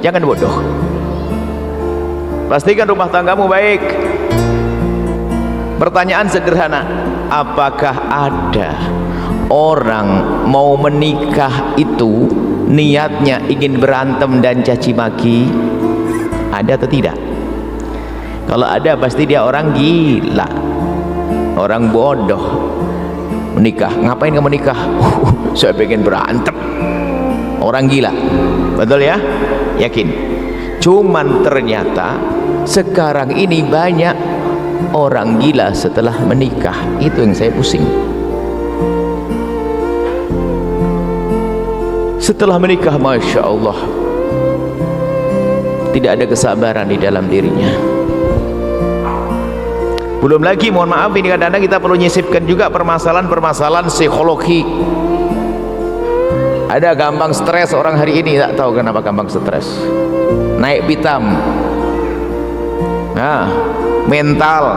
jangan bodoh. Pastikan rumah tanggamu baik. Pertanyaan sederhana, apakah ada orang mau menikah itu niatnya ingin berantem dan caci maki? Ada atau tidak? Kalau ada, pasti dia orang gila, orang bodoh. Menikah, ngapain kamu nikah? Saya pengen berantem. Orang gila, betul ya? Yakin? Cuman ternyata sekarang ini banyak orang gila setelah menikah. Itu yang saya pusing. Setelah menikah, Masya Allah, tidak ada kesabaran di dalam dirinya. Belum lagi, mohon maaf, ini kadang-kadang kita perlu nyisipkan juga permasalahan-permasalahan psikologi. Ada gampang stres orang hari ini, tak tahu kenapa gampang stres, naik pitam, nah, mental,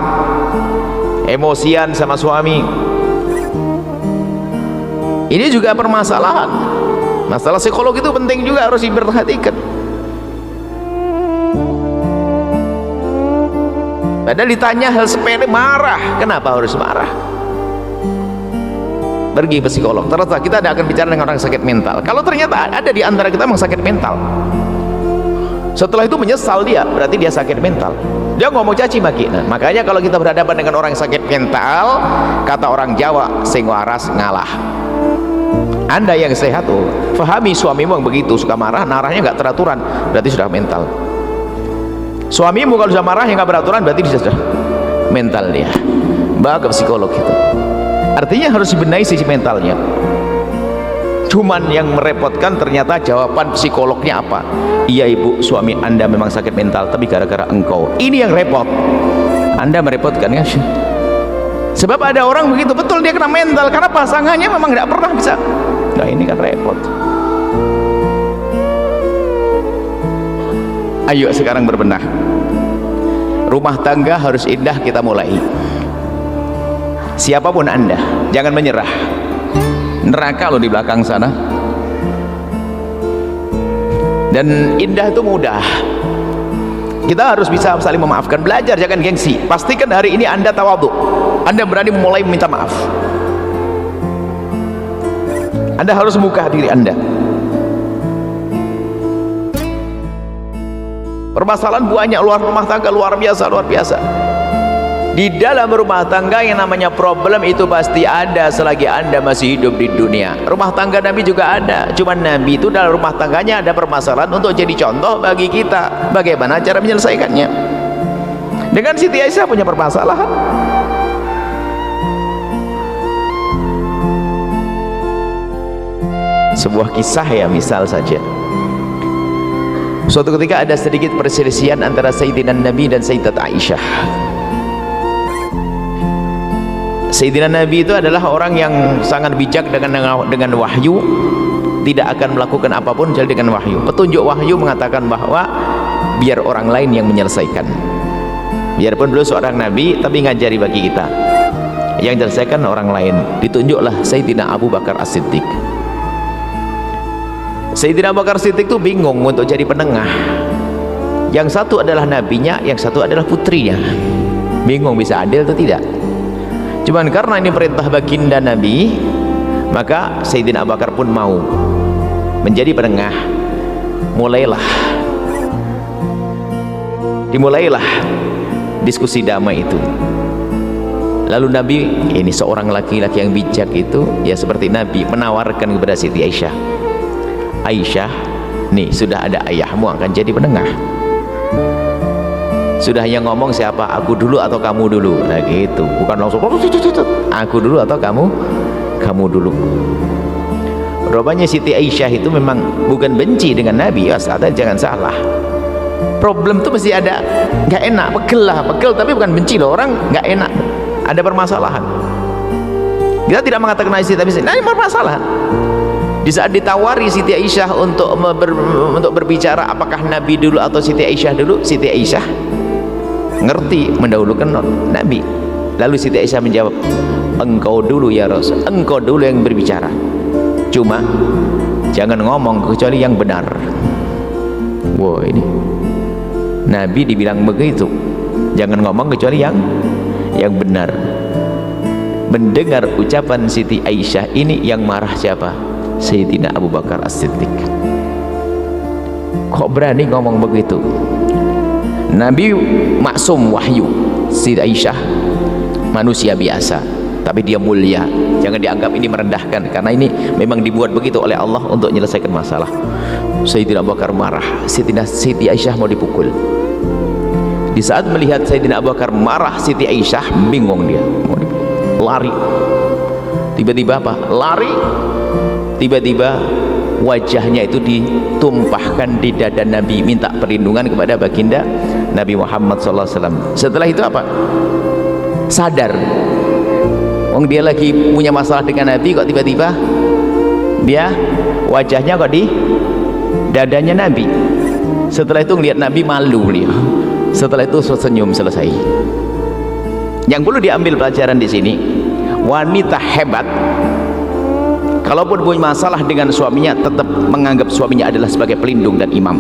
emosian sama suami. Ini juga permasalahan. Masalah psikologi itu penting juga, harus diperhatikan. Padahal ditanya hal sepele marah. Kenapa harus marah? Pergi ke psikolog. Ternyata kita akan bicara dengan orang sakit mental. Kalau ternyata ada di antara kita yang sakit mental, setelah itu menyesal dia, berarti dia sakit mental. Dia ngomong caci maki. Nah, makanya kalau kita berhadapan dengan orang sakit mental, kata orang Jawa, sing waras ngalah. Anda yang sehat, fahami suamimu yang begitu suka marah, narahnya nggak teraturan, berarti sudah mental. Suamimu kalau sudah marah yang nggak beraturan, berarti dia sudah mental. Dia bawa ke psikolog itu. Artinya harus dibenahi sisi mentalnya. Cuman yang merepotkan ternyata jawaban psikolognya apa? Iya ibu, suami anda memang sakit mental, tapi gara-gara engkau. Ini yang repot. Anda merepotkan kan? Sebab ada orang begitu, betul dia kena mental karena pasangannya memang tidak pernah bisa. Nah ini kan repot. Ayo sekarang berbenah. Rumah tangga harus indah, kita mulai. Siapapun anda, jangan menyerah. Neraka loh di belakang sana. Dan indah itu mudah. Kita harus bisa saling memaafkan. Belajar, jangan gengsi. Pastikan hari ini anda tawadhu. Anda berani mulai meminta maaf. Anda harus membuka diri anda. Permasalahan banyak luar rumah tangga, luar biasa, luar biasa. Di dalam rumah tangga yang namanya problem itu pasti ada selagi anda masih hidup di dunia. Rumah tangga Nabi juga ada, cuman Nabi itu dalam rumah tangganya ada permasalahan untuk jadi contoh bagi kita bagaimana cara menyelesaikannya. Dengan Siti Aisyah punya permasalahan. Sebuah kisah ya, misal saja. Suatu ketika ada sedikit perselisihan antara Sayyidina Nabi dan Sayyidat Aisyah. Sayyidina Nabi itu adalah orang yang sangat bijak dengan wahyu, tidak akan melakukan apapun kecuali dengan wahyu. Petunjuk wahyu mengatakan bahwa biar orang lain yang menyelesaikan. Biarpun beliau seorang nabi, tapi ngajari bagi kita. Yang menyelesaikan orang lain. Ditunjuklah Sayyidina Abu Bakar As-Siddiq. Sayyidina Abu Bakar As-Siddiq itu bingung untuk jadi penengah. Yang satu adalah nabinya, yang satu adalah putrinya. Bingung bisa adil atau tidak. Cuman karena ini perintah baginda Nabi, maka Sayyidina Abu Bakar pun mau menjadi penengah. Dimulailah diskusi damai itu. Lalu Nabi, ini seorang laki-laki yang bijak itu, ya seperti Nabi menawarkan kepada Siti Aisyah, Aisyah, nih sudah ada ayahmu akan jadi penengah. Sudah yang ngomong siapa? Aku dulu atau kamu dulu? Nah gitu, bukan langsung aku dulu atau kamu dulu. Rupanya Siti Aisyah itu memang bukan benci dengan Nabi, ya jangan salah. Problem tuh mesti ada, nggak enak, pegel tapi bukan benci loh, orang nggak enak, ada permasalahan. Kita tidak mengatakan Aisyah, tapi ini permasalahan. Di saat ditawari Siti Aisyah untuk berbicara apakah Nabi dulu atau Siti Aisyah dulu, Siti Aisyah ngerti mendahulukan Nabi. Lalu Siti Aisyah menjawab, engkau dulu ya Rasul, engkau dulu yang berbicara, cuma jangan ngomong kecuali yang benar. Wah, ini Nabi dibilang begitu, jangan ngomong kecuali yang benar. Mendengar ucapan Siti Aisyah ini, yang marah siapa? Sayyidina Abu Bakar As-Siddiq. Kok berani ngomong begitu? Nabi maksum wahyu, Siti Aisyah manusia biasa, tapi dia mulia. Jangan dianggap ini merendahkan, karena ini memang dibuat begitu oleh Allah untuk menyelesaikan masalah. Sayyidina Abu Bakar marah, Siti Aisyah mau dipukul. Di saat melihat Sayyidina Abu Bakar marah, Siti Aisyah bingung, dia mau dipukul. Lari. Tiba-tiba apa? Lari. Tiba-tiba wajahnya itu ditumpahkan di dada Nabi, minta perlindungan kepada baginda Nabi Muhammad SAW. Setelah itu apa? Sadar, dia lagi punya masalah dengan Nabi, kok tiba-tiba dia wajahnya kok di dadanya Nabi. Setelah itu ngelihat Nabi, malu beliau. Setelah itu senyum, selesai. Yang perlu diambil pelajaran di sini, wanita hebat kalaupun punya masalah dengan suaminya, tetap menganggap suaminya adalah sebagai pelindung dan imam.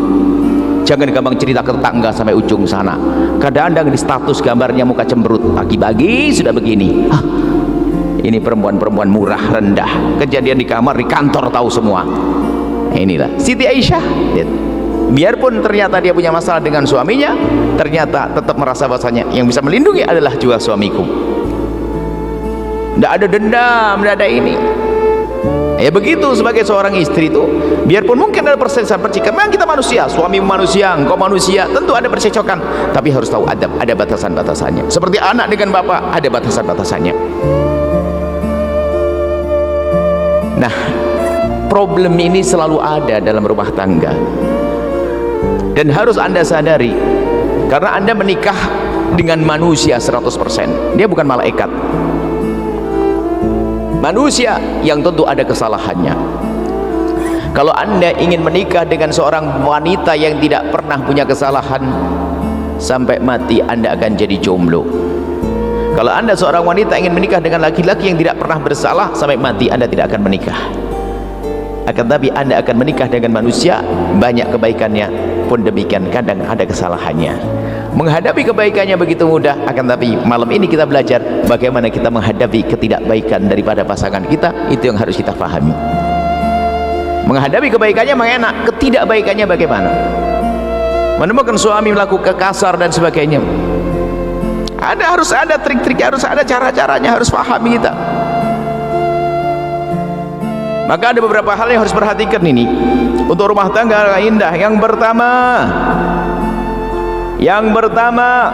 Jangan gampang cerita ke tetangga sampai ujung sana. Kadang-kadang di status gambarnya muka cemberut, pagi-pagi sudah begini. Ini perempuan-perempuan murah, rendah. Kejadian di kamar, di kantor tahu semua. Inilah Siti Aisyah. Biarpun ternyata dia punya masalah dengan suaminya, ternyata tetap merasa bahasanya yang bisa melindungi adalah juga suamiku. Tidak ada dendam, tidak ada ini. Ya begitu sebagai seorang istri itu, biarpun mungkin ada perselisihan percikan, memang kita manusia, suami manusia, engkau manusia, tentu ada percecokan, tapi harus tahu adab, ada batasan-batasannya. Seperti anak dengan bapak, ada batasan-batasannya. Nah, problem ini selalu ada dalam rumah tangga, dan harus Anda sadari, karena Anda menikah dengan manusia 100%, dia bukan malaikat. Manusia yang tentu ada kesalahannya. Kalau Anda ingin menikah dengan seorang wanita yang tidak pernah punya kesalahan, sampai mati Anda akan jadi jomblo. Kalau Anda seorang wanita ingin menikah dengan laki-laki yang tidak pernah bersalah, sampai mati Anda tidak akan menikah. Akan tapi Anda akan menikah dengan manusia, banyak kebaikannya, pun demikian kadang ada kesalahannya. Menghadapi kebaikannya begitu mudah, akan tapi malam ini kita belajar bagaimana kita menghadapi ketidakbaikan daripada pasangan kita. Itu yang harus kita pahami. Menghadapi kebaikannya mengenak, ketidakbaikannya bagaimana? Menemukan suami melakukan kasar dan sebagainya, harus ada trik-trik, harus ada cara-caranya, harus pahami kita. Maka ada beberapa hal yang harus perhatikan ini untuk rumah tangga indah. Yang pertama,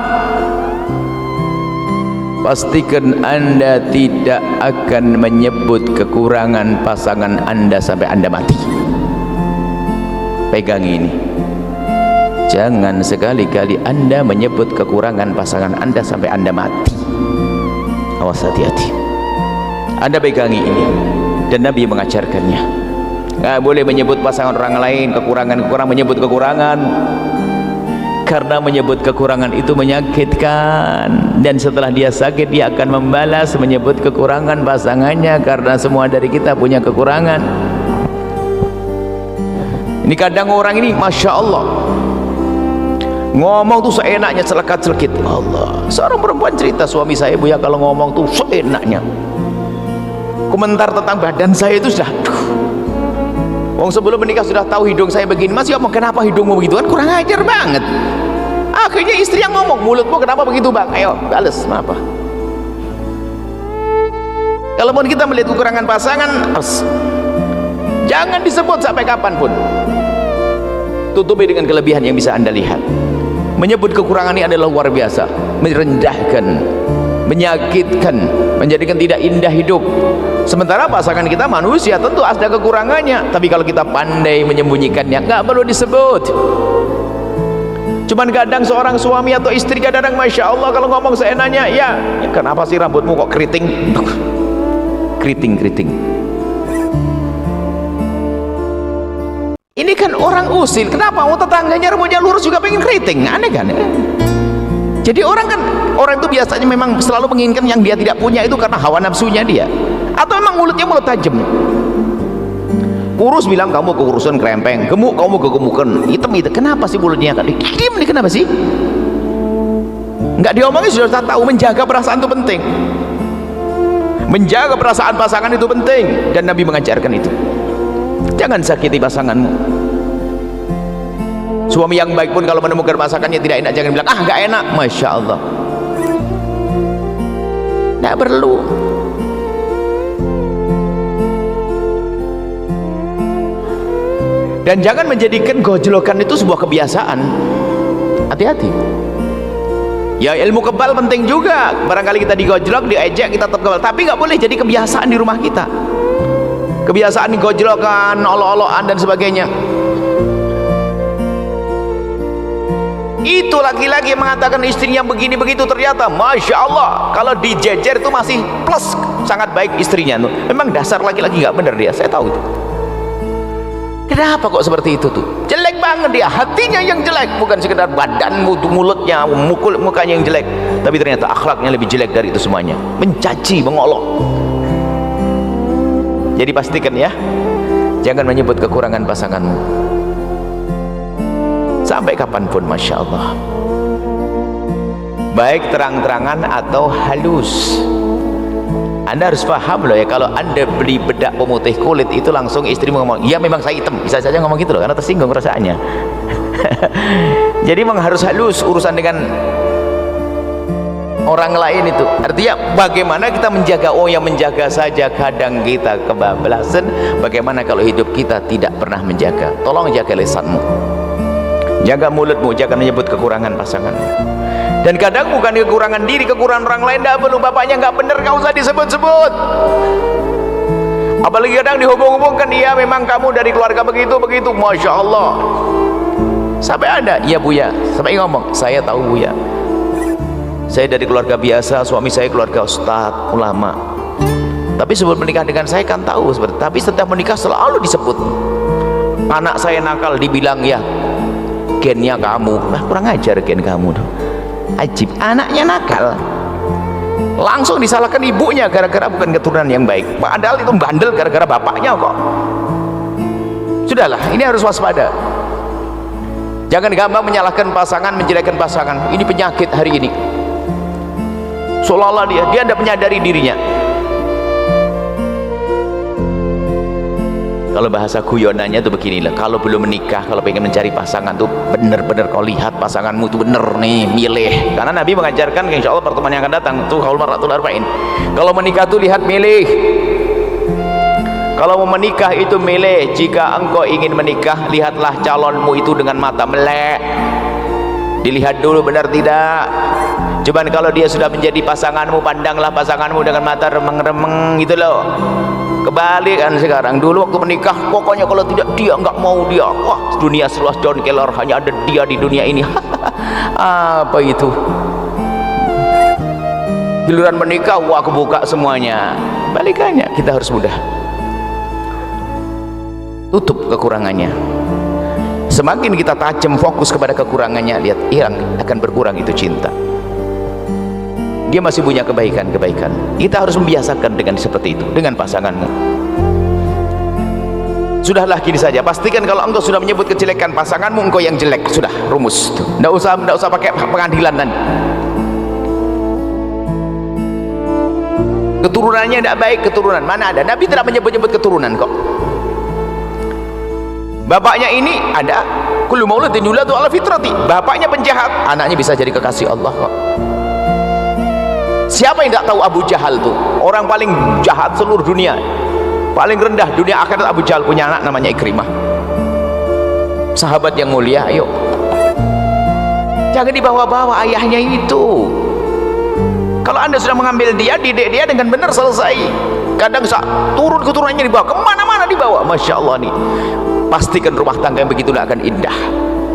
pastikan Anda tidak akan menyebut kekurangan pasangan Anda sampai Anda mati. Pegang ini, jangan sekali-kali Anda menyebut kekurangan pasangan Anda sampai Anda mati. Awas, hati-hati. Anda pegangi ini, dan Nabi mengajarkannya. Nggak boleh menyebut pasangan orang lain kekurangan-kekurangan, menyebut kekurangan, karena menyebut kekurangan itu menyakitkan, dan setelah dia sakit dia akan membalas menyebut kekurangan pasangannya, karena semua dari kita punya kekurangan. Ini kadang orang ini Masya Allah ngomong tuh seenaknya, celekat-celekit. Allah, seorang perempuan cerita, suami saya Bu ya kalau ngomong tuh seenaknya, komentar tentang badan saya itu sudah wong sebelum menikah sudah tahu hidung saya begini, masih ngomong kenapa hidungmu begitu, kan kurang ajar banget. Akhirnya istri yang ngomong, mulutmu kenapa begitu bang, ayo bales, apa? Kalaupun kita melihat kekurangan pasangan, jangan disebut sampai kapanpun, tutupi dengan kelebihan yang bisa Anda lihat. Menyebut kekurangan ini adalah luar biasa, merendahkan, menyakitkan, menjadikan tidak indah hidup. Sementara pasangan kita manusia, tentu ada kekurangannya, tapi kalau kita pandai menyembunyikannya, nggak perlu disebut. Cuman kadang seorang suami atau istri kadang-kadang Masya Allah kalau ngomong seenaknya, ya kenapa sih rambutmu kok keriting, keriting. Ini kan orang usil, kenapa? Tetangganya rambutnya lurus juga pengen keriting, aneh kan? Jadi orang itu biasanya memang selalu menginginkan yang dia tidak punya, itu karena hawa nafsunya dia, atau memang mulutnya mulut tajam. kurus bilang kamu kekurusan krempeng, gemuk kamu kegemukan, hitam itu. Kenapa sih mulutnya kan dikirim nih, kenapa sih nggak diomongin? Sudah tahu menjaga perasaan itu penting, menjaga perasaan pasangan itu penting, dan Nabi mengajarkan itu. Jangan sakiti pasanganmu. Suami yang baik pun kalau menemukan pasangannya tidak enak, jangan bilang ah nggak enak. Masya Allah, nggak perlu. Dan jangan menjadikan gojlokan itu sebuah kebiasaan. Hati-hati ya, ilmu kebal penting juga. Barangkali kita digojlok, diejek, kita tetap kebal, tapi nggak boleh jadi kebiasaan di rumah kita. Kebiasaan digojlokan, olok-olokan dan sebagainya. Itu laki-laki yang mengatakan istrinya begini begitu, ternyata Masya Allah kalau dijejer itu masih plus, sangat baik istrinya tuh. Memang dasar laki-laki nggak benar dia, saya tahu itu. Kenapa kok seperti itu tuh? Jelek banget dia, hatinya yang jelek, bukan sekedar badan, mulutnya, mukanya yang jelek, tapi ternyata akhlaknya lebih jelek dari itu semuanya, mencaci, mengolok. Jadi pastikan ya, jangan menyebut kekurangan pasanganmu sampai kapanpun. Masya Allah, baik terang-terangan atau halus. Anda harus paham loh ya, kalau Anda beli bedak pemutih kulit itu langsung istri ngomong, ya memang saya hitam, bisa saja ngomong gitu loh, karena tersinggung perasaannya. Jadi memang harus halus urusan dengan orang lain itu. Artinya bagaimana kita menjaga, oh yang menjaga saja kadang kita kebablasan, bagaimana kalau hidup kita tidak pernah menjaga. Tolong jaga lisanmu, jaga mulutmu, jangan menyebut kekurangan pasanganmu. Dan kadang bukan kekurangan diri, kekurangan orang lain. Dah perlu, bapaknya nggak bener, nggak usah disebut-sebut. Apalagi kadang dihubung-hubungkan, iya memang kamu dari keluarga begitu-begitu. Masya Allah, sampai ada, iya Buya, sampai ngomong, saya tahu Buya, saya dari keluarga biasa, suami saya keluarga ustadz, ulama, tapi sebelum menikah dengan saya kan tahu seperti, tapi setelah menikah selalu disebut. Anak saya nakal, dibilang ya gennya kamu. Nah, kurang ajar gen kamu tuh. Ajib, anaknya nakal langsung disalahkan ibunya gara-gara bukan keturunan yang baik, padahal itu bandel gara-gara bapaknya kok. Sudahlah, ini harus waspada. Jangan gampang menyalahkan pasangan, menjelekkan pasangan. Ini penyakit hari ini, seolah-olah dia tidak menyadari dirinya. Kalau bahasa guyonannya tuh beginilah, kalau belum menikah, kalau pengen mencari pasangan tuh bener-bener kau lihat pasanganmu tuh bener nih, milih. Karena Nabi mengajarkan, insya Allah pertemuan yang akan datang tuh Qaul Mar'atul Arba'in, kalau menikah tuh lihat, milih. Kalau mau menikah itu milih. Jika engkau ingin menikah, lihatlah calonmu itu dengan mata melek, dilihat dulu benar tidak. Cuman kalau dia sudah menjadi pasanganmu, pandanglah pasanganmu dengan mata remeng-remeng gitu loh. Kebalikan sekarang. Dulu waktu menikah, pokoknya kalau tidak dia nggak mau dia, wah dunia seluas John Keller, hanya ada dia di dunia ini. Apa itu? Giliran menikah, wah kebuka semuanya. Balikannya, kita harus mudah tutup kekurangannya. Semakin kita tajam fokus kepada kekurangannya, lihat hilang, akan berkurang itu cinta. Dia masih punya kebaikan-kebaikan. Kita harus membiasakan dengan seperti itu dengan pasanganmu. Sudahlah, gini saja, pastikan kalau engkau sudah menyebut kejelekan pasanganmu, engkau yang jelek. Sudah, rumus. Nggak usah pakai pengadilan nanti. Keturunannya tidak baik, keturunan mana ada? Nabi tidak menyebut-nyebut keturunan kok. Bapaknya ini ada, kullu mauludin yuladu ala fitrati. Bapaknya penjahat, anaknya bisa jadi kekasih Allah kok. Siapa yang tidak tahu Abu Jahal tuh? Orang paling jahat seluruh dunia, paling rendah dunia akhirat. Abu Jahal punya anak namanya Ikrimah, sahabat yang mulia. Ayo, jangan dibawa-bawa ayahnya itu. Kalau anda sudah mengambil dia, didik dia dengan benar, selesai. Kadang turun keturunannya dibawa kemana-mana, dibawa. Masya Allah nih, pastikan rumah tangga yang begitu akan indah.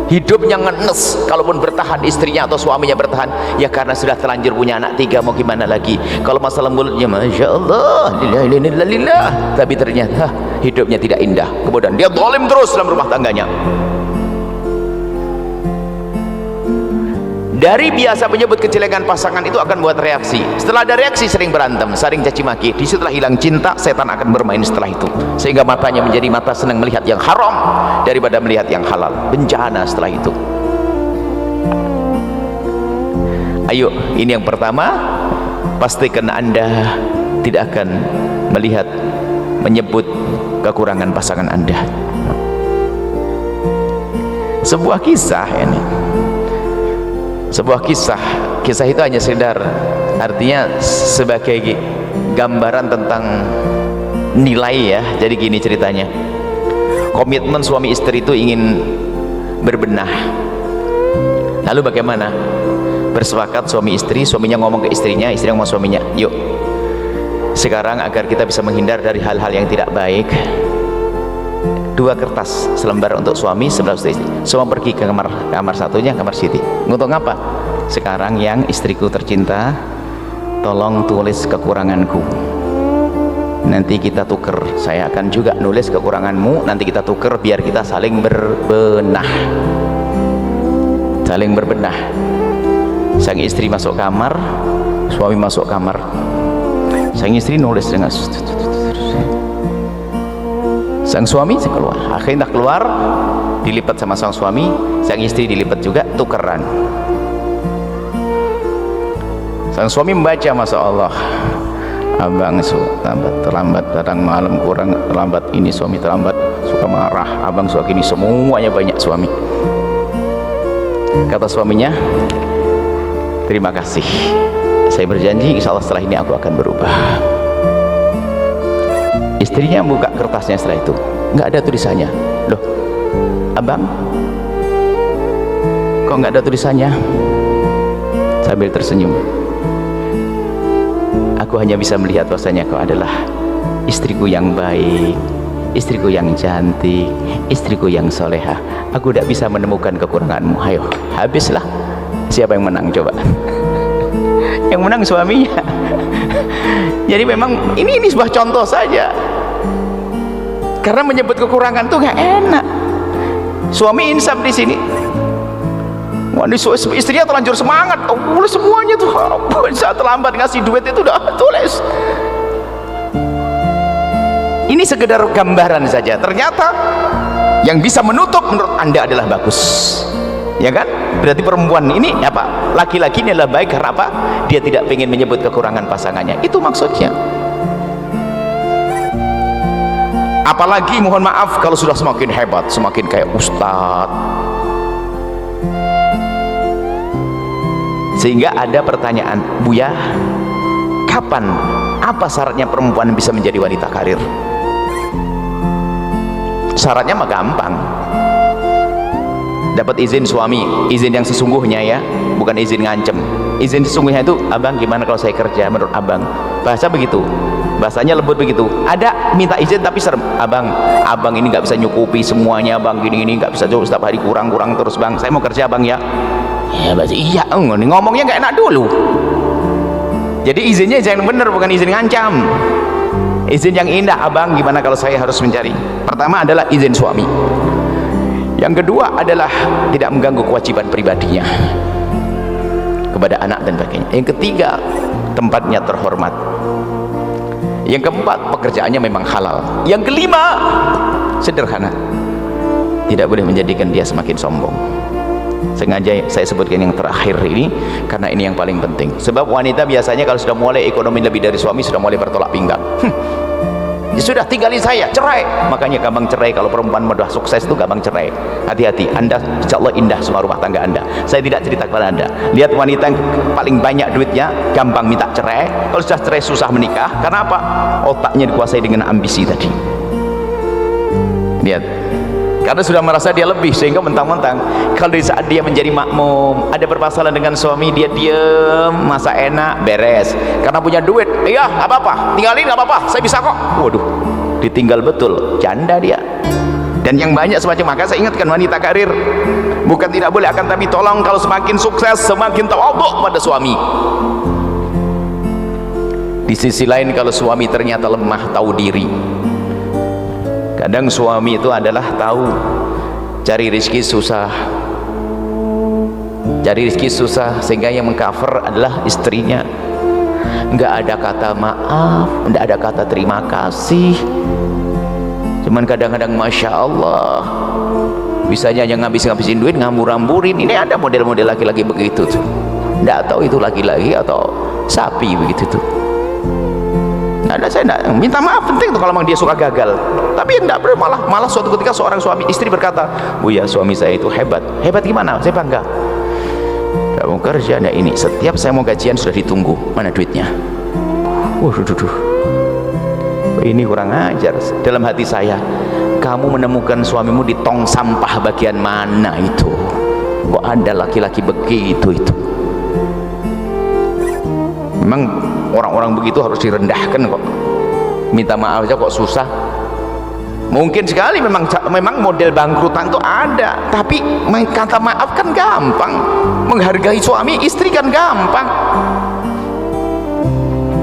Hidupnya ngenes, kalaupun bertahan istrinya atau suaminya bertahan, ya karena sudah terlanjur punya anak 3, mau gimana lagi. Kalau masalah mulutnya, Masya Allah, lillah, tapi ternyata hidupnya tidak indah, kemudian dia zalim terus dalam rumah tangganya. Dari biasa menyebut kejelekan pasangan itu akan buat reaksi. Setelah ada reaksi sering berantem, sering caci maki. Disitulah hilang cinta, setan akan bermain setelah itu. Sehingga matanya menjadi mata senang melihat yang haram daripada melihat yang halal. Bencana setelah itu. Ayo, ini yang pertama. Pastikan Anda tidak akan melihat, menyebut kekurangan pasangan Anda. Sebuah kisah ini. Sebuah kisah itu hanya sekedar, artinya sebagai gambaran tentang nilai ya. Jadi gini ceritanya, komitmen suami istri itu ingin berbenah. Lalu bagaimana? Bersepakat suami istri, suaminya ngomong ke istrinya, istrinya ngomong suaminya, yuk sekarang agar kita bisa menghindar dari hal-hal yang tidak baik, 2 kertas, selembar untuk suami, selembar untuk istri. Semua pergi ke kamar satunya, kamar Siti. Untuk apa? Sekarang yang istriku tercinta, tolong tulis kekuranganku. Nanti kita tuker. Saya akan juga nulis kekuranganmu. Nanti kita tuker biar kita saling berbenah. Saling berbenah. Sang istri masuk kamar, suami masuk kamar. Sang istri nulis dengan sang suami keluar. Akhirnya keluar, dilipat sama sang suami, sang istri dilipat juga, tukeran. Sang suami membaca, Masya Allah, abang terlambat datang malam, kurang terlambat ini, suami terlambat, suka marah, abang suka gini, semuanya banyak suami. Kata suaminya, terima kasih, saya berjanji insya Allah setelah ini aku akan berubah. Istrinya buka kertasnya setelah itu, nggak ada tulisannya. Loh, abang, kok nggak ada tulisannya? Sambil tersenyum, aku hanya bisa melihat bahwasanya kau adalah istriku yang baik, istriku yang cantik, istriku yang solehah. Aku tidak bisa menemukan kekuranganmu. Ayo, habislah. Siapa yang menang coba? Yang menang suaminya. Jadi memang ini sebuah contoh saja. Karena menyebut kekurangan tuh nggak enak. Suami insaf di sini. Wah, istrinya terlanjur semangat. Oh, semuanya tuh saat terlambat ngasih duit itu udah tulis. Ini sekedar gambaran saja. Ternyata yang bisa menutup menurut Anda adalah bagus. Ya kan? Berarti perempuan ini apa? Laki-laki ini adalah baik karena apa? Dia tidak ingin menyebut kekurangan pasangannya. Itu maksudnya. Apalagi mohon maaf kalau sudah semakin hebat, semakin kayak ustadz. Sehingga ada pertanyaan, Buya, kapan, apa syaratnya perempuan bisa menjadi wanita karir? Syaratnya mah gampang. Dapat izin suami, izin yang sesungguhnya ya, bukan izin ngancem. Izin sesungguhnya itu, abang gimana kalau saya kerja menurut abang? Bahasa begitu, bahasanya lembut begitu. Ada minta izin tapi serem, abang ini nggak bisa nyukupi semuanya, bang gini nggak bisa jauh setiap hari kurang terus bang. Saya mau kerja bang ya. Ya bahasa iya, ngomongnya nggak enak dulu. Jadi izinnya yang benar, bukan izin ngancam. Izin yang indah, abang gimana kalau saya harus mencari? Pertama adalah izin suami. Yang kedua adalah tidak mengganggu kewajiban pribadinya kepada anak dan sebagainya. Yang ketiga, tempatnya terhormat. Yang keempat, pekerjaannya memang halal. Yang kelima, sederhana, tidak boleh menjadikan dia semakin sombong. Sengaja saya sebutkan yang terakhir ini karena ini yang paling penting. Sebab wanita biasanya kalau sudah mulai ekonomi lebih dari suami, sudah mulai bertolak pinggang. Ya sudah, tinggalin saya, cerai. Makanya gampang cerai. Kalau perempuan mudah sukses itu gampang cerai. Hati-hati, Anda insya Allah indah semua rumah tangga Anda. Saya tidak cerita kepada Anda. Lihat wanita yang paling banyak duitnya, gampang minta cerai. Kalau sudah cerai susah menikah. Karena apa? Otaknya dikuasai dengan ambisi tadi. Lihat, karena sudah merasa dia lebih, sehingga mentang-mentang kalau di saat dia menjadi makmum, ada permasalahan dengan suami, dia diem, masa enak, beres. Karena punya duit, iya nggak apa-apa, tinggalin nggak apa-apa, saya bisa kok. Waduh, ditinggal betul, janda dia. Dan yang banyak semacam, maka saya ingatkan wanita karir, bukan tidak boleh, akan tapi tolong kalau semakin sukses, semakin tawadhu pada suami. Di sisi lain kalau suami ternyata lemah, tahu diri. Kadang suami itu adalah tahu cari rezeki susah, cari rezeki susah, sehingga yang mengcover adalah istrinya. Nggak ada kata maaf, nggak ada kata terima kasih, cuman kadang-kadang Masya Allah bisanya hanya ngabisin duit, ngambur-amburin. Ini ada model-model laki-laki begitu tuh, nggak tahu itu laki-laki atau sapi begitu tuh. Ada, saya enggak minta maaf, penting tuh kalau memang dia suka gagal. Tapi enggak, malah suatu ketika seorang suami istri berkata, "Buya, suami saya itu hebat." Hebat gimana? Saya bangga. Kamu kerja enggak ini, setiap saya mau gajian sudah ditunggu, mana duitnya. Ini kurang ajar. Dalam hati saya, kamu menemukan suamimu di tong sampah bagian mana itu? Kok ada laki-laki begitu itu? Memang orang-orang begitu harus direndahkan kok. Minta maaf aja kok susah. Mungkin sekali memang model bangkrutan itu ada, tapi kata maaf kan gampang, menghargai suami istri kan gampang.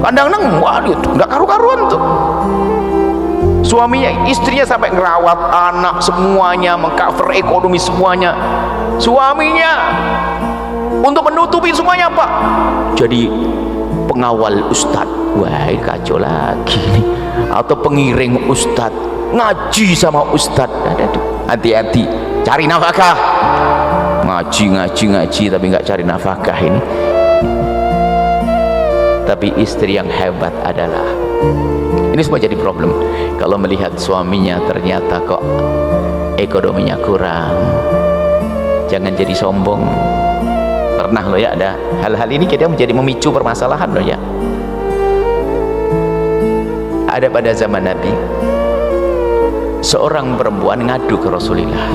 Kadang-kadang waduh nggak karu-karuan tuh, suaminya istrinya sampai ngerawat anak semuanya, mengcover ekonomi semuanya. Suaminya untuk menutupi semuanya apa? Jadi pengawal ustadz. Wah, kacau lagi nih. Atau pengiring ustadz, ngaji sama ustadz. Hati-hati, cari nafkah. Ngaji tapi nggak cari nafkah ini. Tapi istri yang hebat adalah, ini semua jadi problem kalau melihat suaminya ternyata kok ekonominya kurang. Jangan jadi sombong. Pernah loh ya, ada hal-hal ini kita menjadi memicu permasalahan loh ya. Ada pada zaman Nabi, seorang perempuan ngadu ke Rasulullah,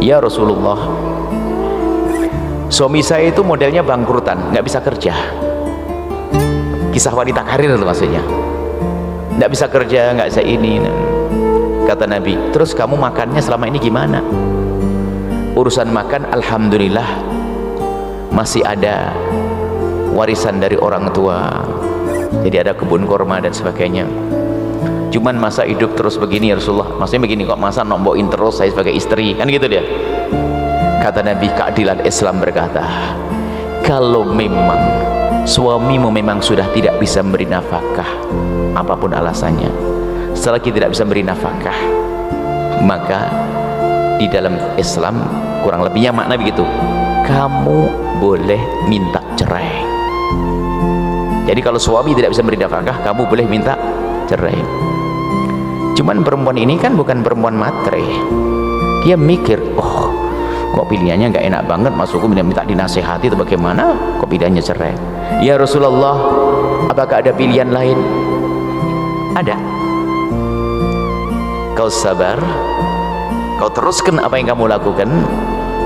"Ya Rasulullah, suami saya itu modelnya bangkrutan, nggak bisa kerja." Kisah wanita karir itu maksudnya, nggak bisa kerja, nggak bisa ini. Kata Nabi, "Terus kamu makannya selama ini gimana?" "Urusan makan alhamdulillah masih ada warisan dari orang tua, jadi ada kebun korma dan sebagainya. Cuman masa hidup terus begini ya Rasulullah." Maksudnya begini, kok masa nombokin terus saya sebagai istri, kan gitu dia. Kata Nabi, keadilan Islam berkata, kalau memang suamimu memang sudah tidak bisa memberi nafkah, apapun alasannya, selagi tidak bisa memberi nafkah, maka di dalam Islam kurang lebihnya makna begitu, kamu boleh minta cerai. Jadi kalau suami tidak bisa memberi nafkah, kamu boleh minta cerai. Cuman perempuan ini kan bukan perempuan matre. Dia mikir, oh kok pilihannya nggak enak banget, masukku minta dinasehati atau bagaimana, kok pilihannya cerai. Ya Rasulullah, apakah ada pilihan lain? Ada. Kau sabar, kau teruskan apa yang kamu lakukan,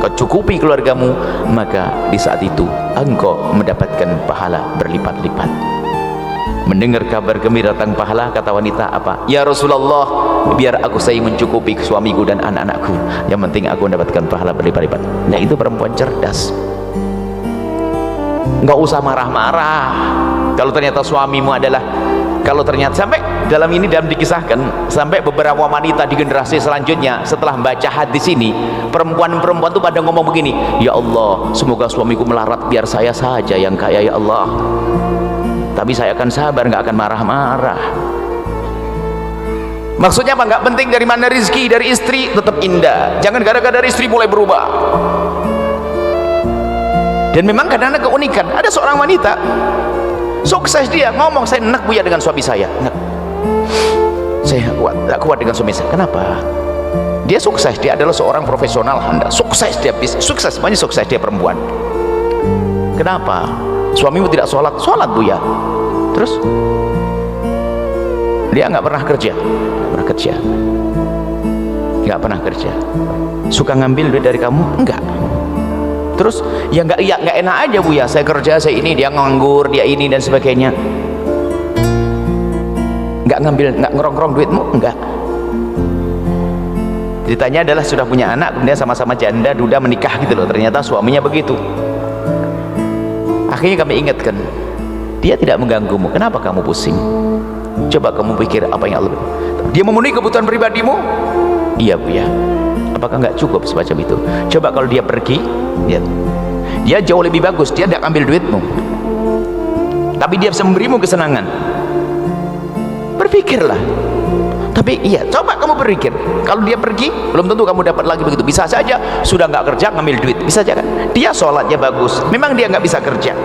kau cukupi keluargamu, maka di saat itu engkau mendapatkan pahala berlipat-lipat. Mendengar kabar gembira tentang pahala, kata wanita, apa? Ya Rasulullah, biar aku saya mencukupi suamiku dan anak-anakku, yang penting aku mendapatkan pahala berlipat-lipat. Nah, itu perempuan cerdas. Nggak usah marah-marah kalau ternyata suamimu adalah, kalau ternyata sampai dalam dikisahkan, sampai beberapa wanita di generasi selanjutnya setelah membaca hadis ini, perempuan-perempuan itu pada ngomong begini, ya Allah, semoga suamiku melarat biar saya saja yang kaya ya Allah, tapi saya akan sabar, nggak akan marah-marah. Maksudnya apa? Nggak penting dari mana rezeki, dari istri tetap indah. Jangan gara-gara dari istri mulai berubah. Dan memang kadang-kadang keunikan, ada seorang wanita sukses, dia ngomong, saya enak Buya dengan suami saya, enak. Saya nggak kuat dengan suami saya. Kenapa? Dia sukses, dia adalah seorang profesional Anda, sukses dia, sukses, banyak sukses dia perempuan. Kenapa? Suamimu tidak sholat, sholat Buya. Terus dia nggak pernah kerja, nggak pernah kerja. Suka ngambil duit dari kamu? Enggak. Terus ya nggak enak aja Buya, saya kerja, saya ini, dia nganggur, dia ini dan sebagainya. Nggak ngambil, nggak ngerong-ngerong duitmu? Enggak. Ceritanya adalah sudah punya anak, kemudian sama-sama janda, duda, menikah gitu loh. Ternyata suaminya begitu. Akhirnya kami ingatkan, dia tidak mengganggumu, kenapa kamu pusing? Coba kamu pikir apa yang Allah, dia memenuhi kebutuhan pribadimu? Iya Buya. Apakah nggak cukup semacam itu? Coba kalau dia pergi, lihat, Dia jauh lebih bagus, dia tidak ambil duitmu, tapi dia bisa memberimu kesenangan. Berpikirlah. Tapi iya, coba kamu berpikir, kalau dia pergi belum tentu kamu dapat lagi begitu. Bisa saja sudah nggak kerja ngambil duit, bisa saja kan. Dia sholatnya bagus, memang dia nggak bisa kerja,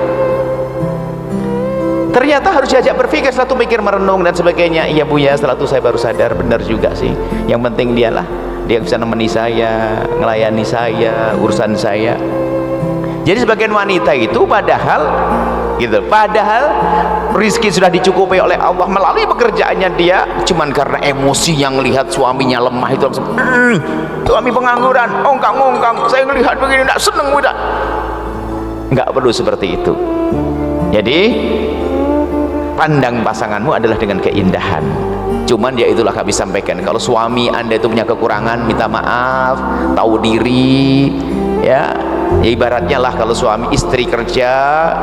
ternyata harus diajak berpikir, satu mikir merenung dan sebagainya. Iya Bu ya, setelah itu saya baru sadar, benar juga sih, yang penting dia bisa nemeni saya, ngelayani saya, urusan saya. Jadi sebagian wanita itu padahal rizki sudah dicukupi oleh Allah melalui pekerjaannya dia, cuman karena emosi yang lihat suaminya lemah itu langsung suami pengangguran, ongkang-ongkang, saya ngelihat begini tidak seneng udah. Nggak perlu seperti itu. Jadi pandang pasanganmu adalah dengan keindahan. Cuman ya itulah kami sampaikan, kalau suami Anda itu punya kekurangan, minta maaf, tahu diri ya ibaratnya lah, kalau suami istri kerjanya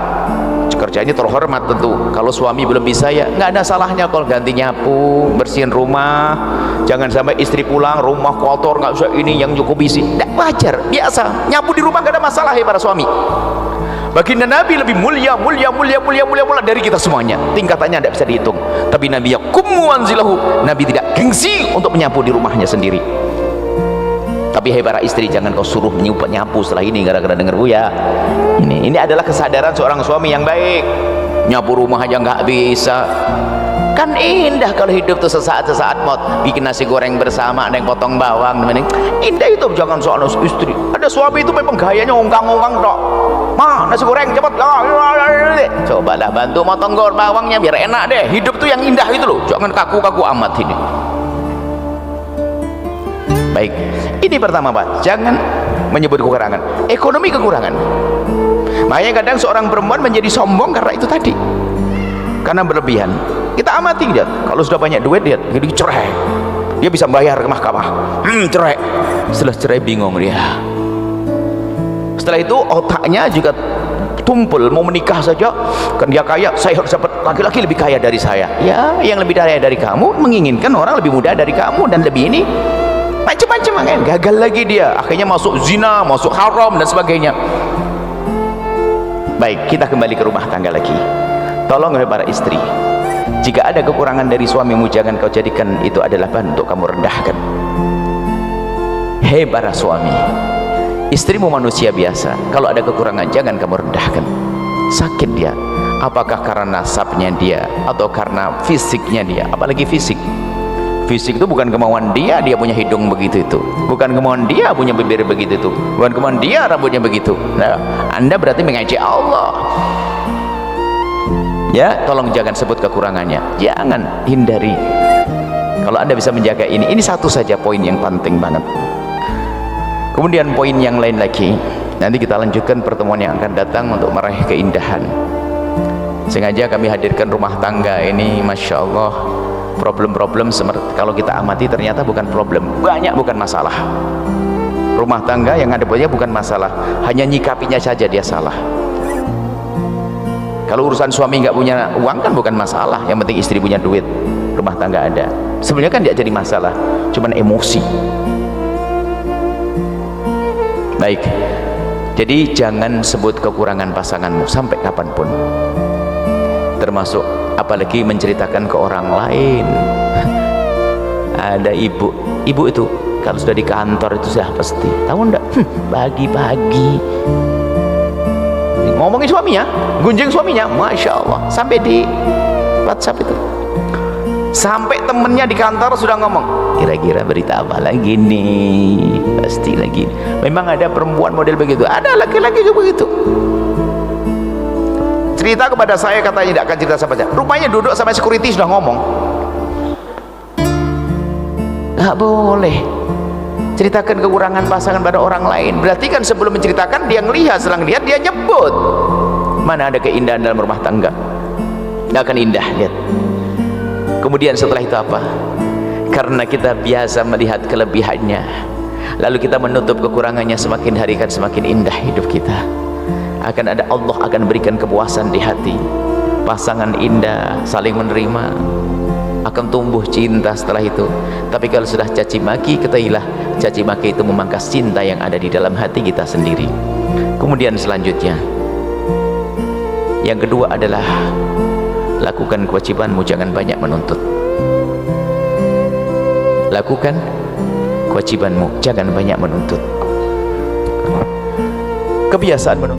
terhormat tentu. Kalau suami belum bisa, ya nggak ada salahnya kalau ganti nyapu, bersihin rumah. Jangan sampai istri pulang rumah kotor, nggak usah ini yang cukup isi. Nggak, wajar, biasa. Nyapu di rumah nggak ada masalah ya para suami. Baginda Nabi lebih mulia dari kita semuanya. Tingkatannya tidak bisa dihitung. Tapi Nabi yaqumu anzilahu, Nabi tidak gengsi untuk menyapu di rumahnya sendiri. Tapi hai para istri, jangan kau suruh nyapu setelah ini gara-gara denger Buya. Ini adalah kesadaran seorang suami yang baik. Nyapu rumah aja nggak bisa. Kan indah kalau hidup tuh sesaat mau bikin nasi goreng bersama, ada yang potong bawang, indah itu. Jangan soal istri. Ada suami itu memang gayanya ongkang-ongkang dok. Ma, nasi goreng cepet. Cobalah bantu motong bawangnya biar enak deh. Hidup tuh yang indah itu loh. Jangan kaku-kaku amat ini. Baik, ini pertama Pak, jangan menyebut kekurangan. Ekonomi kekurangan. Makanya kadang seorang perempuan menjadi sombong karena itu tadi, karena berlebihan. Kita amati dia, kalau sudah banyak duit dia jadi cerai, dia bisa bayar ke mahkamah, cerai. Setelah cerai bingung dia. Setelah itu otaknya juga tumpul, mau menikah saja kan dia kaya, saya harus dapat laki-laki lebih kaya dari saya. Ya, yang lebih kaya dari kamu menginginkan orang lebih muda dari kamu dan lebih ini macam-macam kan, gagal lagi dia, akhirnya masuk zina, masuk haram dan sebagainya. Baik, kita kembali ke rumah tangga lagi. Tolong para istri, jika ada kekurangan dari suamimu, jangan kau jadikan itu adalah bahan untuk kamu rendahkan. Hei para suami, istrimu manusia biasa, kalau ada kekurangan jangan kamu rendahkan. Sakit dia, apakah karena nasabnya dia atau karena fisiknya dia, apalagi fisik. Fisik itu bukan kemauan dia, dia punya hidung begitu itu. Bukan kemauan dia punya bibir begitu itu. Bukan kemauan dia rambutnya begitu. Nah, Anda berarti mengejek Allah. Ya, tolong jangan sebut kekurangannya. Jangan, hindari. Kalau Anda bisa menjaga ini satu saja poin yang penting banget. Kemudian poin yang lain lagi, nanti kita lanjutkan pertemuan yang akan datang untuk meraih keindahan. Sengaja kami hadirkan rumah tangga ini, Masya Allah. Problem-problem kalau kita amati ternyata bukan problem, banyak bukan masalah. Rumah tangga yang ada banyak bukan masalah, hanya nyikapinya saja dia salah. Kalau urusan suami nggak punya uang kan bukan masalah, yang penting istri punya duit, rumah tangga ada. Sebenarnya kan tidak jadi masalah, cuman emosi. Baik, jadi jangan sebut kekurangan pasanganmu sampai kapanpun, termasuk apalagi menceritakan ke orang lain. Ada ibu itu kalau sudah di kantor itu sudah pasti tahu enggak, pagi-pagi ngomongin suaminya, gunjing suaminya, Masya Allah, sampai di WhatsApp itu, sampai temennya di kantor sudah ngomong, kira-kira berita apa lagi nih, pasti lagi. Memang ada perempuan model begitu, ada laki-laki juga begitu. Cerita kepada saya, katanya tidak akan cerita sama saya, rupanya duduk sama security sudah ngomong, nggak boleh ceritakan kekurangan pasangan pada orang lain. Berarti kan sebelum menceritakan dia ngelihat, setelah lihat dia nyebut. Mana ada keindahan dalam rumah tangga? Nggak akan indah, lihat. Kemudian setelah itu apa? Karena kita biasa melihat kelebihannya, lalu kita menutup kekurangannya, semakin hari kan semakin indah hidup kita. Akan ada, Allah akan berikan kepuasan di hati. Pasangan indah, saling menerima, akan tumbuh cinta setelah itu. Tapi kalau sudah caci maki, ketahuilah caci maki itu memangkas cinta yang ada di dalam hati kita sendiri. Kemudian selanjutnya, yang kedua adalah lakukan kewajibanmu, jangan banyak menuntut. Lakukan kewajibanmu, jangan banyak menuntut. Kebiasaan menuntut